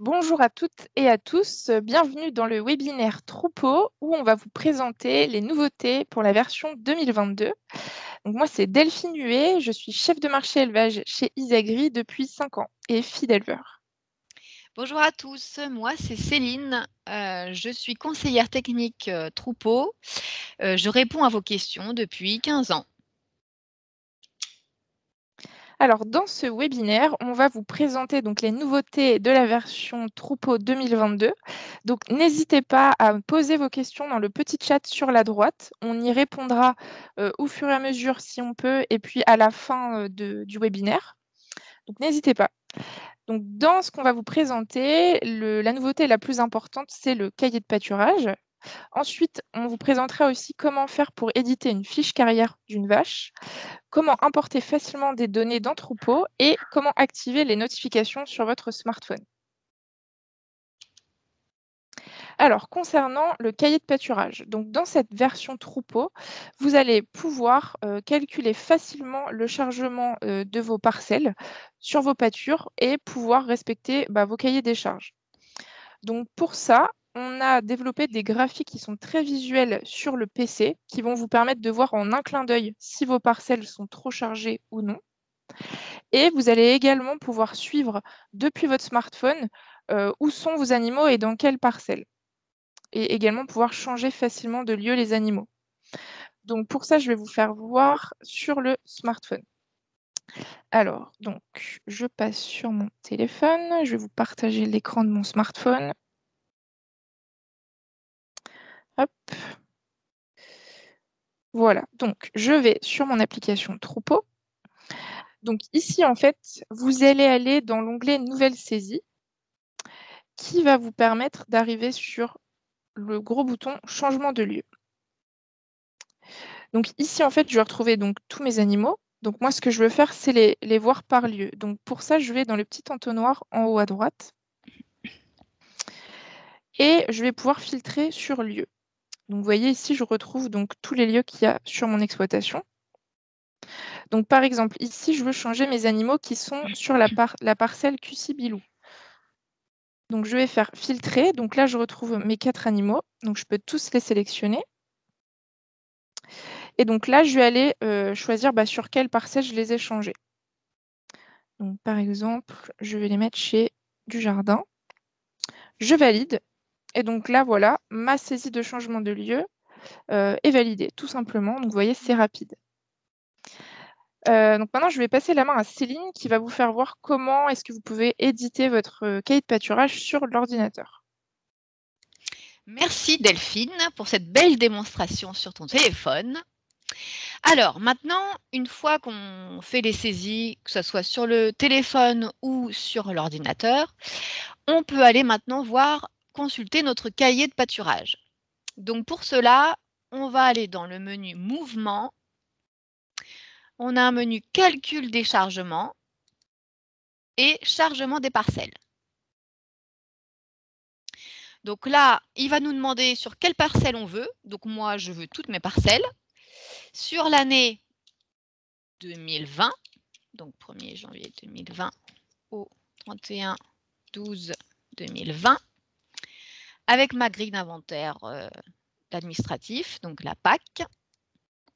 Bonjour à toutes et à tous, bienvenue dans le webinaire Troupeau où on va vous présenter les nouveautés pour la version 2022. Donc moi c'est Delphine Huet, je suis chef de marché élevage chez Isagri depuis 5 ans et fille d'éleveur. Bonjour à tous, moi c'est Céline, je suis conseillère technique troupeau. Je réponds à vos questions depuis 15 ans. Alors dans ce webinaire, on va vous présenter donc les nouveautés de la version Troupeau 2022. Donc n'hésitez pas à poser vos questions dans le petit chat sur la droite. On y répondra au fur et à mesure si on peut et puis à la fin du webinaire. Donc n'hésitez pas. Donc, dans ce qu'on va vous présenter, la nouveauté la plus importante, c'est le cahier de pâturage. Ensuite, on vous présentera aussi comment faire pour éditer une fiche carrière d'une vache, comment importer facilement des données d'un troupeau et comment activer les notifications sur votre smartphone. Alors, concernant le cahier de pâturage, donc dans cette version troupeau, vous allez pouvoir calculer facilement le chargement de vos parcelles sur vos pâtures et pouvoir respecter vos cahiers des charges. Donc pour ça, on a développé des graphiques qui sont très visuels sur le PC, qui vont vous permettre de voir en un clin d'œil si vos parcelles sont trop chargées ou non. Et vous allez également pouvoir suivre depuis votre smartphone où sont vos animaux et dans quelle parcelle. Et également pouvoir changer facilement de lieu les animaux. Donc pour ça, je vais vous faire voir sur le smartphone. Alors, donc, je passe sur mon téléphone. Je vais vous partager l'écran de mon smartphone. Hop. Voilà, donc je vais sur mon application Troupeau. Donc ici, en fait, vous allez aller dans l'onglet Nouvelle saisie qui va vous permettre d'arriver sur le gros bouton Changement de lieu. Donc ici, en fait, je vais retrouver donc tous mes animaux. Donc moi, ce que je veux faire, c'est les voir par lieu. Donc pour ça, je vais dans le petit entonnoir en haut à droite et je vais pouvoir filtrer sur lieu. Donc vous voyez ici, je retrouve donc tous les lieux qu'il y a sur mon exploitation. Donc par exemple, ici, je veux changer mes animaux qui sont sur la parcelle Cucy-Bilou. Donc je vais faire filtrer. Donc là, je retrouve mes 4 animaux. Donc je peux tous les sélectionner. Et donc là, je vais aller choisir sur quelle parcelle je les ai changés. Donc par exemple, je vais les mettre chez du jardin. Je valide. Et donc là, voilà, ma saisie de changement de lieu est validée, tout simplement. Donc vous voyez, c'est rapide. Donc maintenant, je vais passer la main à Céline qui va vous faire voir comment est-ce que vous pouvez éditer votre cahier de pâturage sur l'ordinateur. Merci Delphine pour cette belle démonstration sur ton téléphone. Alors maintenant, une fois qu'on fait les saisies, que ce soit sur le téléphone ou sur l'ordinateur, on peut aller maintenant consulter notre cahier de pâturage. Donc pour cela, on va aller dans le menu Mouvement. On a un menu Calcul des chargements et Chargement des parcelles. Donc là, il va nous demander sur quelle parcelle on veut. Donc moi, je veux toutes mes parcelles. Sur l'année 2020, donc 1er janvier 2020 au 31/12/2020, avec ma grille d'inventaire administratif, donc la PAC.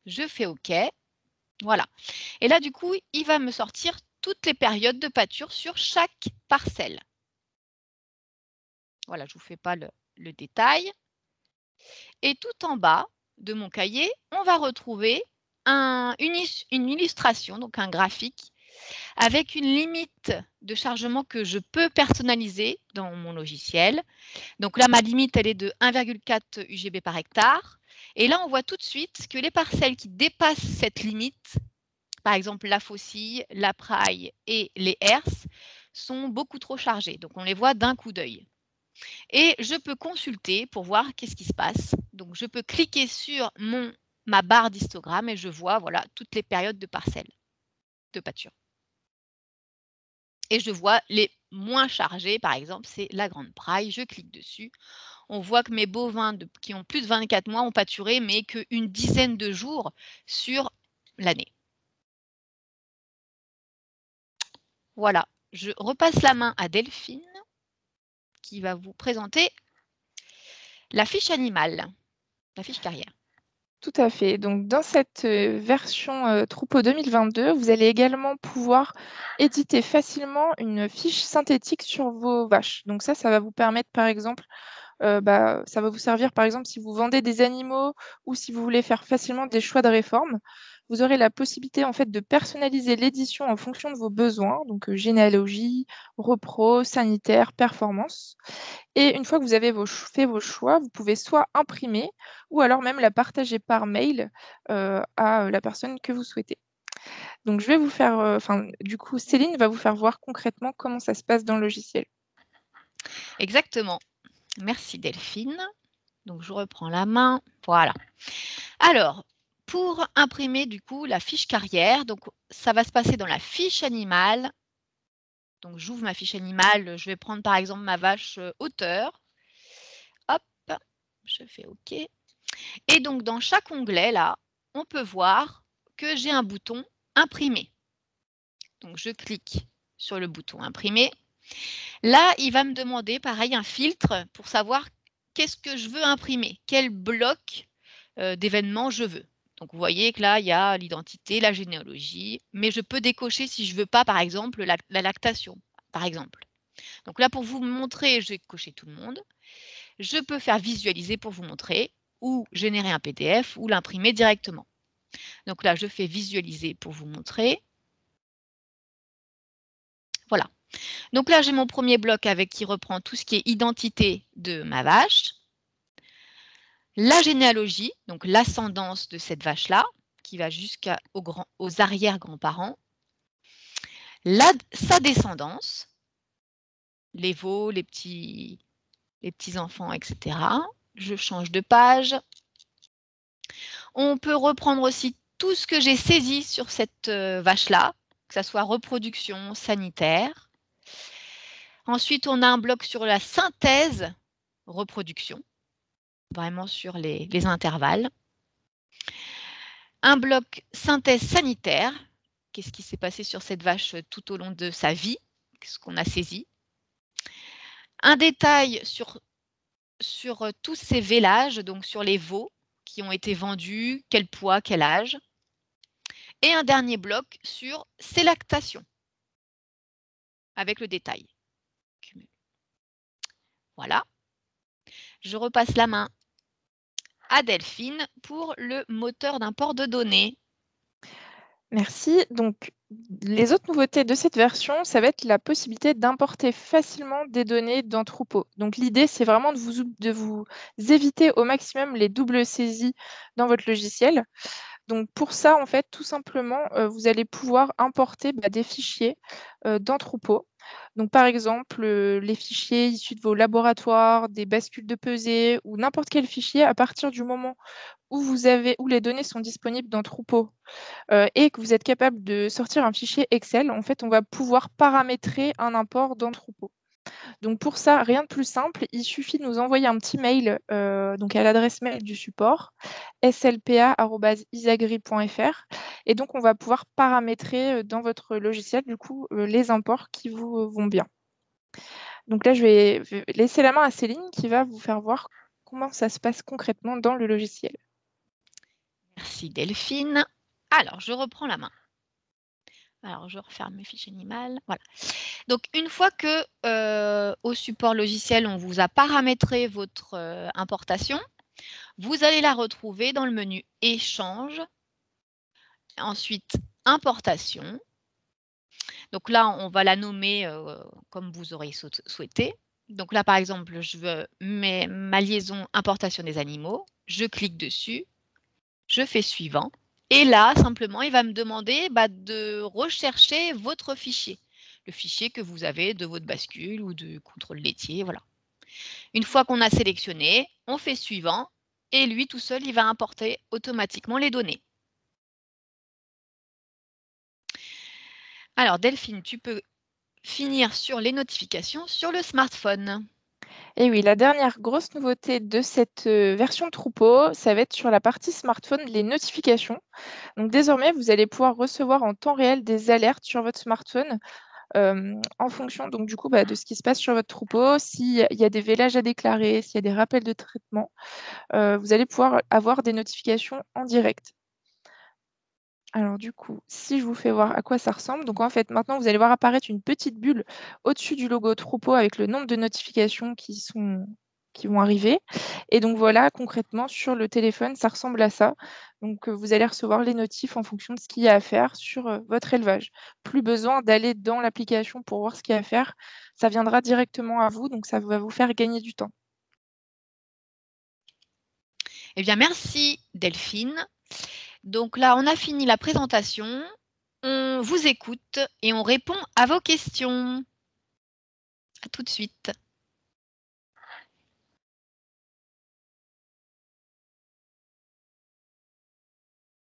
Je fais OK. Voilà. Et là, du coup, il va me sortir toutes les périodes de pâture sur chaque parcelle. Voilà, je ne vous fais pas le détail. Et tout en bas de mon cahier, on va retrouver une illustration, donc un graphique, avec une limite de chargement que je peux personnaliser dans mon logiciel. Donc là, ma limite, elle est de 1,4 UGB par hectare. Et là, on voit tout de suite que les parcelles qui dépassent cette limite, par exemple la faucille, la praille et les herses, sont beaucoup trop chargées. Donc on les voit d'un coup d'œil. Et je peux consulter pour voir qu'est-ce qui se passe. Donc, je peux cliquer sur ma barre d'histogramme et je vois voilà, toutes les périodes de parcelles de pâture. Et je vois les moins chargés, par exemple, c'est la grande praille. Je clique dessus. On voit que mes bovins qui ont plus de 24 mois ont pâturé, mais qu'une dizaine de jours sur l'année. Voilà, je repasse la main à Delphine. qui va vous présenter la fiche animale, la fiche carrière. Tout à fait. Donc, dans cette version Troupeau 2022, vous allez également pouvoir éditer facilement une fiche synthétique sur vos vaches. Donc ça va vous permettre, par exemple, ça va vous servir, par exemple, si vous vendez des animaux ou si vous voulez faire facilement des choix de réforme. Vous aurez la possibilité, en fait, de personnaliser l'édition en fonction de vos besoins, donc généalogie, repro, sanitaire, performance. Et une fois que vous avez fait vos choix, vous pouvez soit imprimer ou alors même la partager par mail à la personne que vous souhaitez. Donc, je vais vous faire, du coup, Céline va vous faire voir concrètement comment ça se passe dans le logiciel. Exactement. Merci Delphine. Donc, je reprends la main. Voilà. Alors, pour imprimer du coup la fiche carrière, donc ça va se passer dans la fiche animale. Donc, j'ouvre ma fiche animale. Je vais prendre par exemple ma vache hauteur. Hop, je fais OK. Et donc, dans chaque onglet, là, on peut voir que j'ai un bouton imprimer. Donc, je clique sur le bouton imprimer. Là, il va me demander, pareil, un filtre pour savoir qu'est-ce que je veux imprimer, quel bloc d'événements je veux. Donc, vous voyez que là, il y a l'identité, la généalogie, mais je peux décocher si je ne veux pas, par exemple, la lactation, par exemple. Donc là, pour vous montrer, je vais cocher tout le monde. Je peux faire visualiser pour vous montrer ou générer un PDF ou l'imprimer directement. Donc là, je fais visualiser pour vous montrer. Voilà. Donc là, j'ai mon premier bloc qui reprend tout ce qui est identité de ma vache. La généalogie, donc l'ascendance de cette vache-là, qui va aux arrière-grands-parents. Sa descendance, les veaux, les petits-enfants, etc. Je change de page. On peut reprendre aussi tout ce que j'ai saisi sur cette vache-là, que ce soit reproduction, sanitaire. Ensuite, on a un bloc sur la synthèse, reproduction, vraiment sur les intervalles. Un bloc synthèse sanitaire, qu'est-ce qui s'est passé sur cette vache tout au long de sa vie, qu'est-ce qu'on a saisi. Un détail sur tous ces vélages, donc sur les veaux qui ont été vendus, quel poids, quel âge. Et un dernier bloc sur ces lactations, avec le détail. Voilà. Je repasse la main à Delphine pour le moteur d'import de données. Merci. Donc, les autres nouveautés de cette version, ça va être la possibilité d'importer facilement des données dans Troupeau. Donc, l'idée, c'est vraiment de vous éviter au maximum les doubles saisies dans votre logiciel. Donc, pour ça, en fait, tout simplement, vous allez pouvoir importer des fichiers dans Troupeau. Donc, par exemple, les fichiers issus de vos laboratoires, des bascules de pesée ou n'importe quel fichier à partir du moment où les données sont disponibles dans Troupeau et que vous êtes capable de sortir un fichier Excel, en fait, on va pouvoir paramétrer un import dans Troupeau. Donc pour ça, rien de plus simple, il suffit de nous envoyer un petit mail donc à l'adresse mail du support slpa@isagri.fr et donc on va pouvoir paramétrer dans votre logiciel du coup les imports qui vous vont bien. Donc là, je vais laisser la main à Céline qui va vous faire voir comment ça se passe concrètement dans le logiciel. Merci Delphine. Alors, je reprends la main. Alors, je referme mes fiches animales. Voilà. Donc, une fois que au support logiciel, on vous a paramétré votre importation, vous allez la retrouver dans le menu Échange. Ensuite, Importation. Donc là, on va la nommer comme vous auriez souhaité. Donc là, par exemple, je veux ma liaison importation des animaux. Je clique dessus. Je fais suivant. Et là, simplement, il va me demander de rechercher votre fichier. Le fichier que vous avez de votre bascule ou de contrôle laitier. Voilà. Une fois qu'on a sélectionné, on fait suivant. Et lui, tout seul, il va importer automatiquement les données. Alors, Delphine, tu peux finir sur les notifications sur le smartphone. Et oui, la dernière grosse nouveauté de cette version de Troupeau, ça va être sur la partie smartphone, les notifications. Donc désormais, vous allez pouvoir recevoir en temps réel des alertes sur votre smartphone en fonction donc du coup, de ce qui se passe sur votre troupeau. S'il y a des vélages à déclarer, s'il y a des rappels de traitement, vous allez pouvoir avoir des notifications en direct. Alors du coup, si je vous fais voir à quoi ça ressemble, donc en fait, maintenant, vous allez voir apparaître une petite bulle au-dessus du logo troupeau avec le nombre de notifications qui vont arriver et donc voilà, concrètement, sur le téléphone, ça ressemble à ça. Donc vous allez recevoir les notifs en fonction de ce qu'il y a à faire sur, votre élevage. Plus besoin d'aller dans l'application pour voir ce qu'il y a à faire, ça viendra directement à vous, donc ça va vous faire gagner du temps. Eh bien, merci Delphine. Donc là, on a fini la présentation. On vous écoute et on répond à vos questions. À tout de suite.